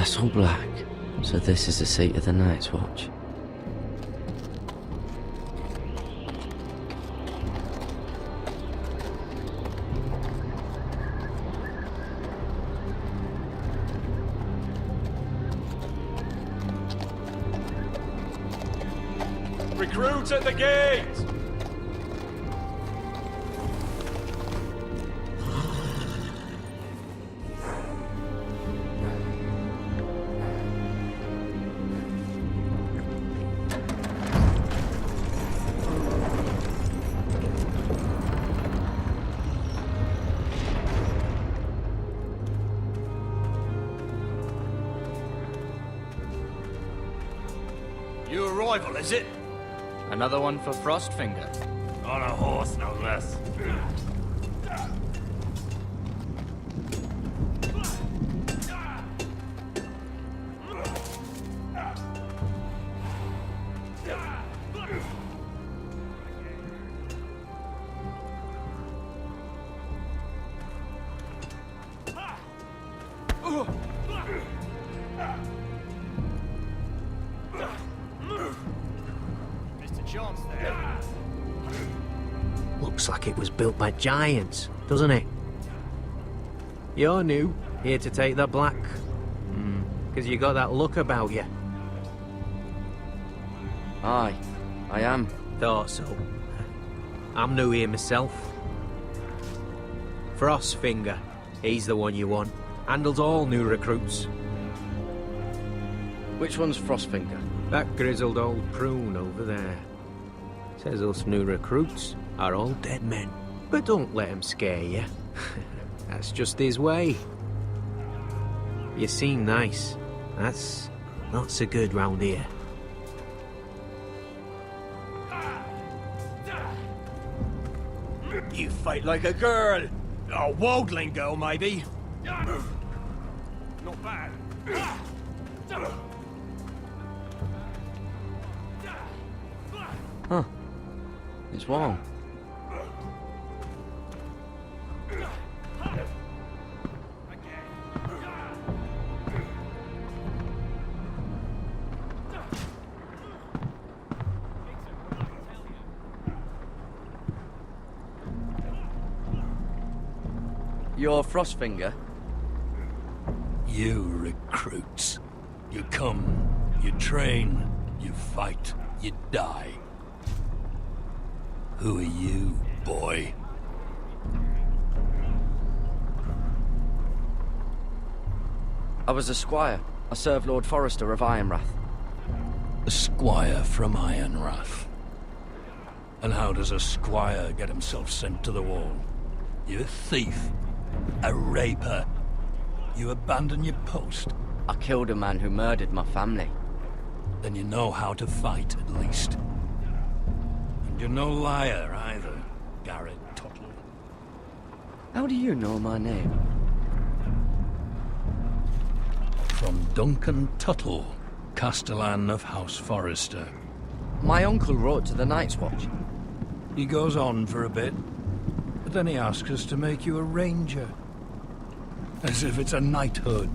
Castle Black. So this is the seat of the Night's Watch. Recruits at the gate! New arrival, is it? Another one for Frostfinger. On a horse, no less. Chance there. Looks like it was built by giants, doesn't it? You're new, here to take the black. Because you got that look about you. Aye, I am. Thought so. I'm new here myself. Frostfinger, he's the one you want. Handles all new recruits. Which one's Frostfinger? That grizzled old prune over there. Says us new recruits are all dead men. But don't let him scare you. That's just his way. You seem nice. That's not so good round here. You fight like a girl. A wildling girl, maybe. Not bad. Huh. It's warm. You're Frostfinger? You recruits. You come, you train, you fight, you die. Who are you, boy? I was a squire. I served Lord Forrester of Ironrath. A squire from Ironrath. And how does a squire get himself sent to the wall? You a thief? A raper? You abandon your post? I killed a man who murdered my family. Then you know how to fight, at least. And you're no liar, either, Garrett Tuttle. How do you know my name? From Duncan Tuttle, Castellan of House Forrester. My uncle wrote to the Night's Watch. He goes on for a bit, but then he asks us to make you a ranger. As if it's a knighthood.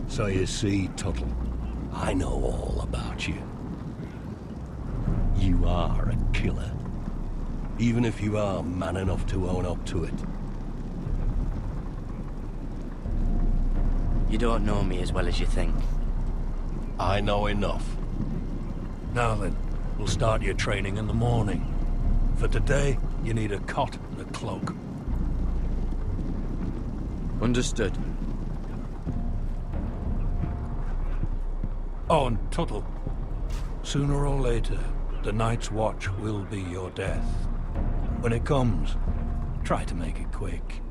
So you see, Tuttle, I know all about you. You are a killer. Even if you are man enough to own up to it. You don't know me as well as you think. I know enough. Now then, we'll start your training in the morning. For today, you need a cot and a cloak. Understood. Oh, and Tuttle, sooner or later, the Night's Watch will be your death. When it comes, try to make it quick.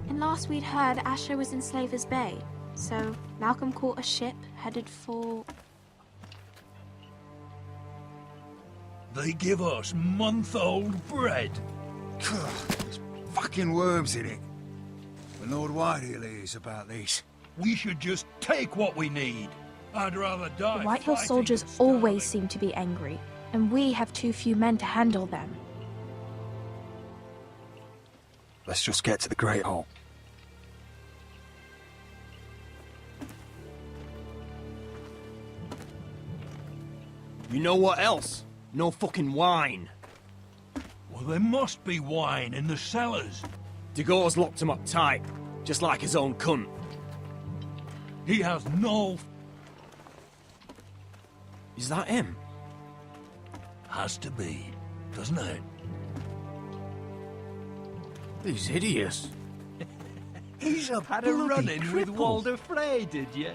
And last we'd heard, Asher was in Slaver's Bay, so Malcolm caught a ship headed for... They give us month-old bread. There's fucking worms in it. The Lord Whitehill is about this. We should just take what we need. I'd rather die. The Whitehill fighting soldiers than starving. always seem to be angry, and we have too few men to handle them. Let's just get to the Great Hall. You know what else? No fucking wine. Well, there must be wine in the cellars. Dagor's locked him up tight, just like his own cunt. He has no... Is that him? Has to be, doesn't it? He's hideous. He's a Had a run-in with cripple. Walder Frey, did you?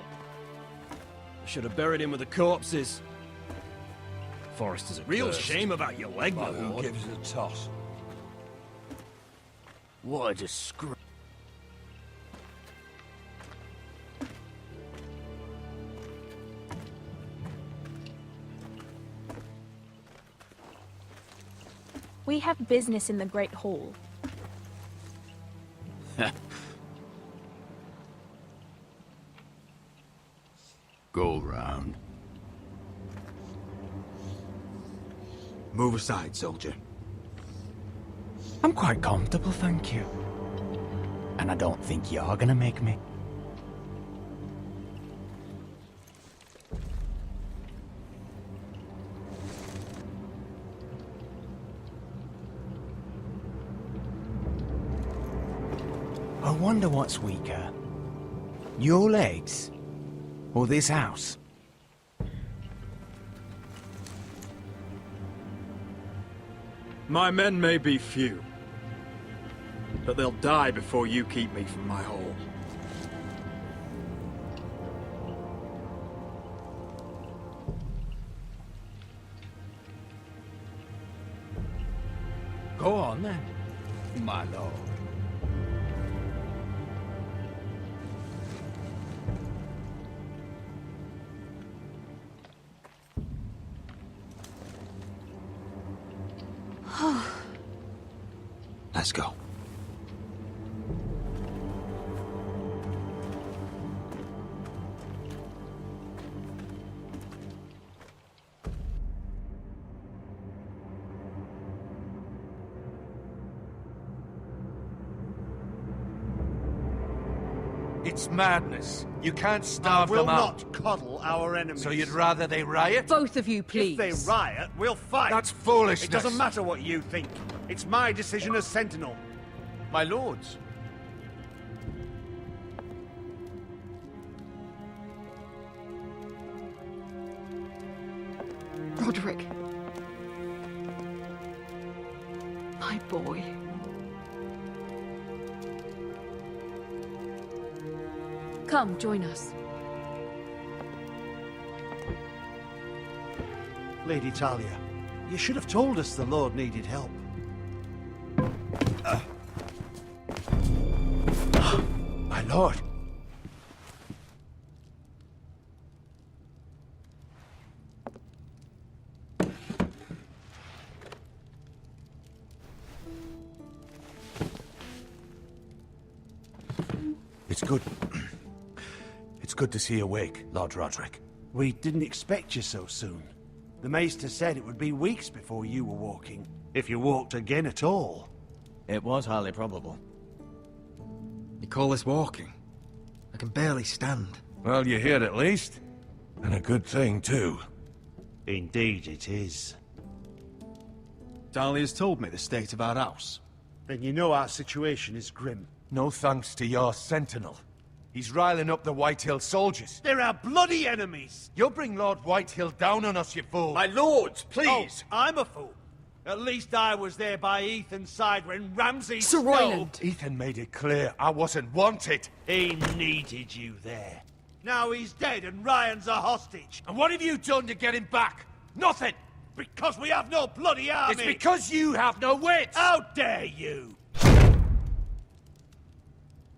Should have buried him with the corpses. Forrester's a real shame about your leg, my Well, who lord. gives a toss? What a disgrace. We have business in the Great Hall. Go round. Move aside, soldier. I'm quite comfortable, thank you. And I don't think you're gonna make me. I wonder what's weaker. Your legs? Or this house? My men may be few, but they'll die before you keep me from my hall. Go on then, my lord. Let's go. It's madness. You can't starve We'll them out. not coddle our enemies. So you'd rather they riot? Both of you, please. If they riot, we'll fight. That's foolishness. It doesn't matter what you think. It's my decision as Sentinel. My lords. Roderick. My boy. Come, join us. Lady Talia, you should have told us the Lord needed help. My lord. It's good. It's good to see you awake, Lord Roderick. We didn't expect you so soon. The Maester said it would be weeks before you were walking, if you walked again at all. It was highly probable. You call this walking? I can barely stand. Well, you're here at least. And a good thing, too. Indeed it is. Dahlia's told me the state of our house. Then you know our situation is grim. No thanks to your sentinel. He's riling up the Whitehill soldiers. They're our bloody enemies! You'll bring Lord Whitehill down on us, you fool. My lords, please! Oh, I'm a fool. At least I was there by Ethan's side when Ramsay Sir Royland. Ethan made it clear I wasn't wanted. He needed you there. Now he's dead and Ryan's a hostage. And what have you done to get him back? Nothing! Because we have no bloody army! It's because you have no wits! How dare you!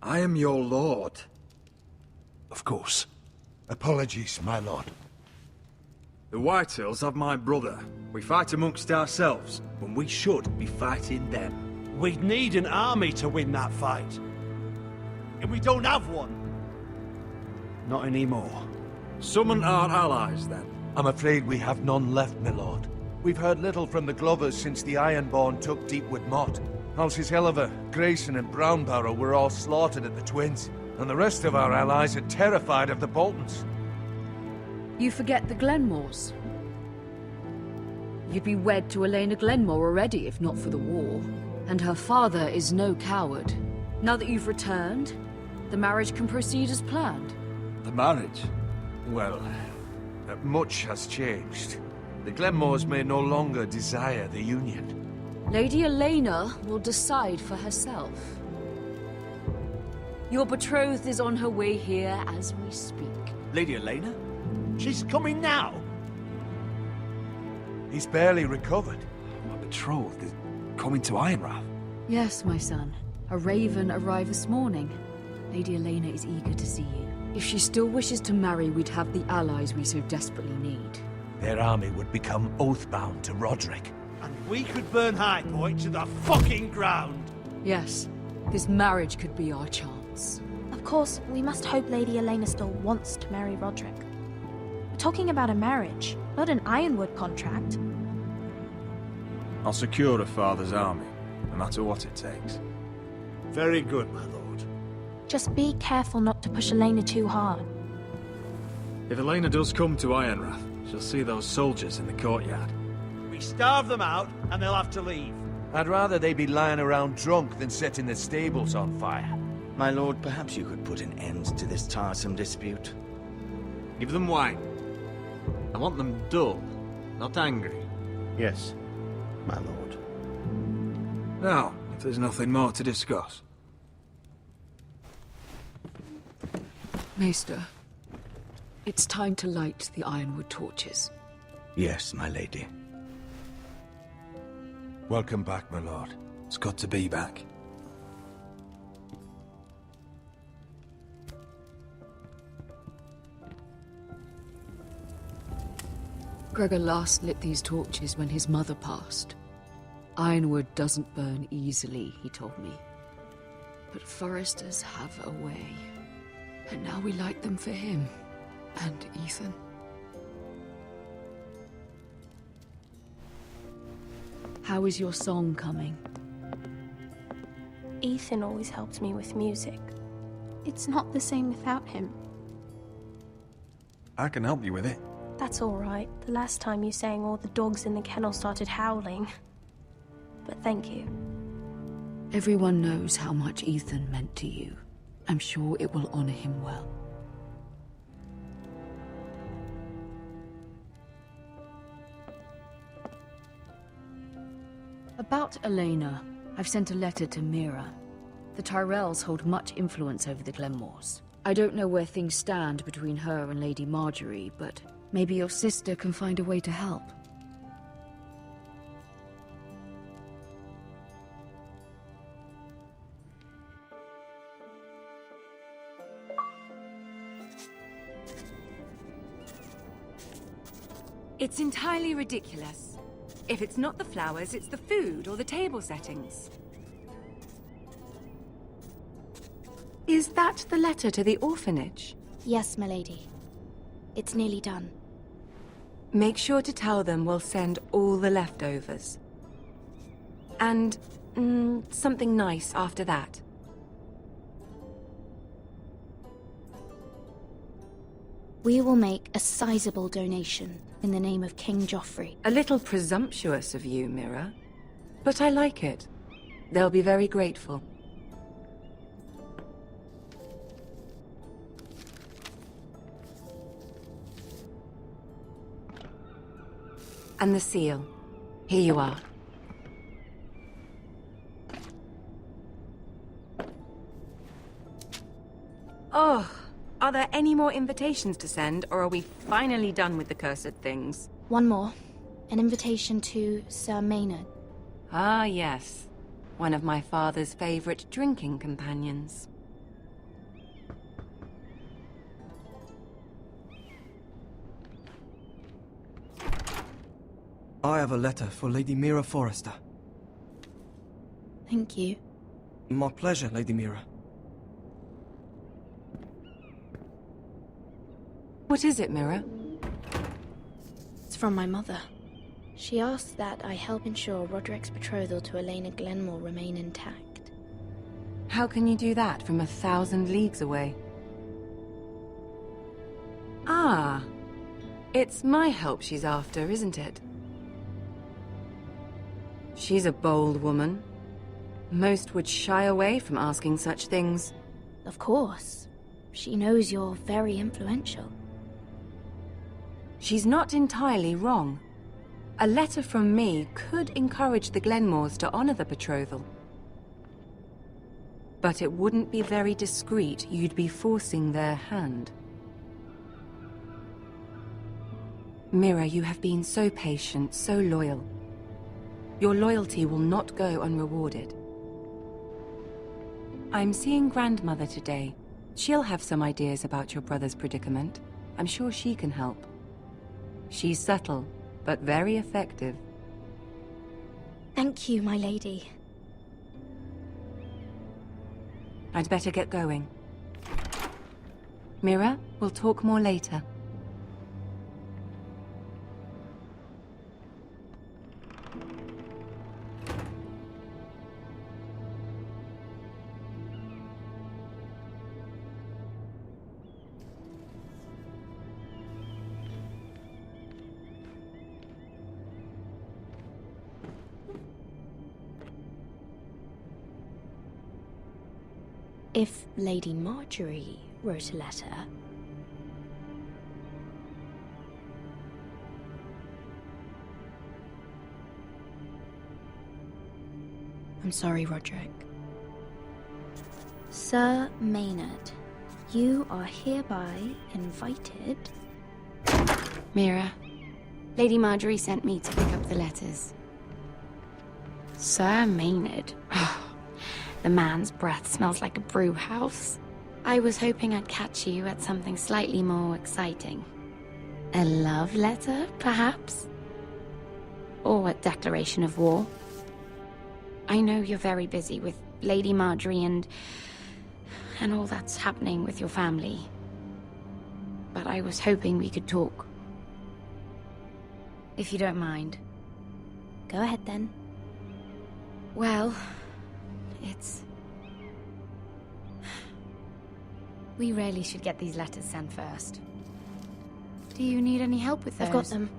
I am your lord. Of course. Apologies, my lord. The Whitehills have my brother. We fight amongst ourselves, when we should be fighting them. We'd need an army to win that fight. and we don't have one. Not anymore. Summon our allies, then. I'm afraid we have none left, my lord. We've heard little from the Glovers since the Ironborn took Deepwood Motte. Halsey's Helliver, Grayson and Brownbarrow were all slaughtered at the Twins, and the rest of our allies are terrified of the Boltons. You forget the Glenmores. You'd be wed to Elena Glenmore already if not for the war. And her father is no coward. Now that you've returned, the marriage can proceed as planned. The marriage? Well, much has changed. The Glenmores may no longer desire the union. Lady Elena will decide for herself. Your betrothed is on her way here as we speak. Lady Elena? She's coming now. He's barely recovered. My betrothed is coming to Ironrath. Yes, my son. A raven arrived this morning. Lady Elena is eager to see you. If she still wishes to marry, we'd have the allies we so desperately need. Their army would become oath-bound to Roderick. And we could burn High Point to the fucking ground. Yes, this marriage could be our chance. Of course, we must hope Lady Elena still wants to marry Roderick. We're talking about a marriage, not an Ironwood contract. I'll secure her father's army, no matter what it takes. Very good, my lord. Just be careful not to push Elena too hard. If Elena does come to Ironrath, she'll see those soldiers in the courtyard. We starve them out, and they'll have to leave. I'd rather they be lying around drunk than setting the stables on fire. My lord, perhaps you could put an end to this tiresome dispute. Give them wine. I want them dull, not angry. Yes, my lord. Now, if there's nothing more to discuss. Maester, it's time to light the Ironwood torches. Yes, my lady. Welcome back, my lord. It's good to be back. Gregor last lit these torches when his mother passed. Ironwood doesn't burn easily, he told me. But foresters have a way. And now we light them for him. And Ethan. How is your song coming? Ethan always helps me with music. It's not the same without him. I can help you with it. That's all right. The last time you sang, all the dogs in the kennel started howling. But thank you. Everyone knows how much Ethan meant to you. I'm sure it will honor him well. About Elena, I've sent a letter to Mira. The Tyrells hold much influence over the Glenmores. I don't know where things stand between her and Lady Marjorie, but maybe your sister can find a way to help. It's entirely ridiculous. If it's not the flowers, it's the food or the table settings. Is that the letter to the orphanage? Yes, my lady. It's nearly done. Make sure to tell them we'll send all the leftovers. And, something nice after that. We will make a sizable donation in the name of King Joffrey. A little presumptuous of you, Mira. But I like it. They'll be very grateful. And the seal. Here you are. Oh, are there any more invitations to send, or are we finally done with the cursed things? One more. An invitation to Sir Maynard. Ah, yes. One of my father's favorite drinking companions. I have a letter for Lady Mira Forrester. Thank you. My pleasure, Lady Mira. What is it, Mira? It's from my mother. She asked that I help ensure Roderick's betrothal to Elena Glenmore remain intact. How can you do that from 1,000 leagues away? Ah, it's my help she's after, isn't it? She's a bold woman. Most would shy away from asking such things. Of course. She knows you're very influential. She's not entirely wrong. A letter from me could encourage the Glenmores to honor the betrothal. But it wouldn't be very discreet. You'd be forcing their hand. Mira, you have been so patient, so loyal. Your loyalty will not go unrewarded. I'm seeing Grandmother today. She'll have some ideas about your brother's predicament. I'm sure she can help. She's subtle, but very effective. Thank you, my lady. I'd better get going. Mira, we'll talk more later. If Lady Marjorie wrote a letter... I'm sorry, Roderick. Sir Maynard, you are hereby invited... Mira, Lady Marjorie sent me to pick up the letters. Sir Maynard? The man's breath smells like a brew house. I was hoping I'd catch you at something slightly more exciting. A love letter, perhaps? Or a declaration of war? I know you're very busy with Lady Marjorie and all that's happening with your family. But I was hoping we could talk. If you don't mind. Go ahead, then. Well, it's... We really should get these letters sent first. Do you need any help with those? I've got them.